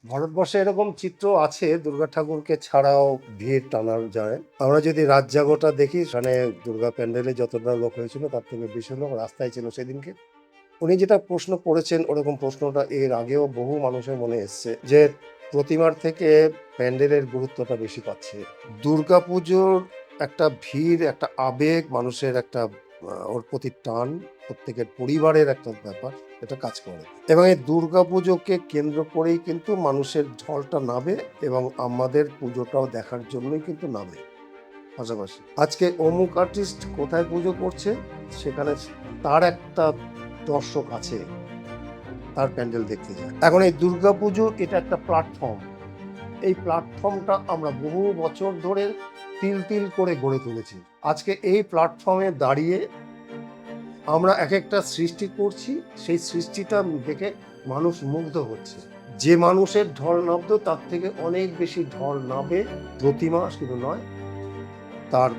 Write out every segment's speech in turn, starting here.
ভারতবর্ষে এরকম চিত্র আছে, দুর্গা ঠাকুরকে ছাড়াও ভিড় টানা যায়। আমরা যদি রাত জাগোটা দেখি, সেখানে দুর্গা প্যান্ডেলে যতটা লোক হয়েছিল তার থেকে বেশি লোক রাস্তায় ছিল সেদিনকে। উনি যেটা প্রশ্ন করেছেন, ওরকম প্রশ্নটা এর আগেও বহু মানুষের মনে এসছে যে প্রতিমার থেকে প্যান্ডেলের গুরুত্বটা বেশি পাচ্ছে। দুর্গাপুজোর একটা ভিড়, একটা আবেগ, মানুষের একটা ওর প্রতি টান, প্রত্যেকের পরিবারের একটা ব্যাপার, এটা কাজ করে। এবং এই দুর্গাপুজোকে কেন্দ্র করেই কিন্তু মানুষের ঢলটা নামে এবং আমাদের পুজোটাও দেখার জন্যই কিন্তু নামে পাশাপাশি। আজকে অমুক আর্টিস্ট কোথায় পুজো করছে, সেখানে তার একটা দর্শক আছে, তার প্যান্ডেল দেখতে যায়। এখন এই দুর্গাপুজো এটা একটা প্ল্যাটফর্ম। এই প্ল্যাটফর্মটা আমরা বহু বছর ধরে তিল তিল করে গড়ে তুলেছি। আজকে এই প্ল্যাটফর্মে দাঁড়িয়ে আমরা এক একটা সৃষ্টি করছি, সেই সৃষ্টিটা দেখে মানুষ মুগ্ধ হচ্ছে। যে মানুষের ঢল নামতো তার থেকে অনেক বেশি ঢল নামে প্রতিমা শুধু নয়, তার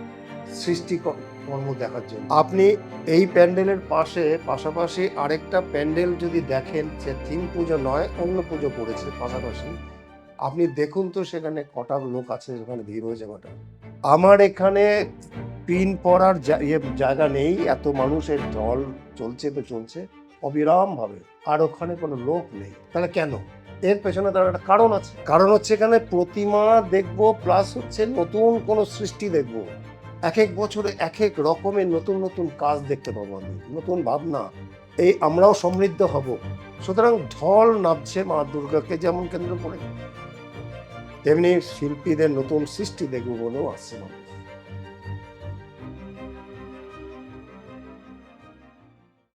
সৃষ্টি কর্ম দেখার জন্য। আপনি এই প্যান্ডেলের পাশাপাশি আরেকটা প্যান্ডেল যদি দেখেন, যে থিম পুজো নয়, অন্য পুজো করেছে পাশাপাশি, আপনি দেখুন তো সেখানে কটা লোক আছে, সেখানে ভিড় হয়েছে কটা। আমার এখানে পিন পড়ার জায়গা নেই, এত মানুষের ঢল চলছে তো চলছে অবিরাম ভাবে, আর ওখানে কোনো লোক নেই। তাহলে কেন? এর পেছনে তার একটা কারণ আছে। কারণ হচ্ছে এখানে প্রতিমা দেখবো, প্লাস হচ্ছে নতুন কোনো সৃষ্টি দেখবো। এক এক বছরে এক এক রকমের নতুন নতুন কাজ দেখতে পাবো আমি, নতুন ভাবনা। এই আমরাও সমৃদ্ধ হব। সুতরাং ঢল নামছে মা দুর্গাকে যেমন কেন্দ্র করে, তেমনি শিল্পীদের নতুন সৃষ্টি দেখবো বলেও আসছে।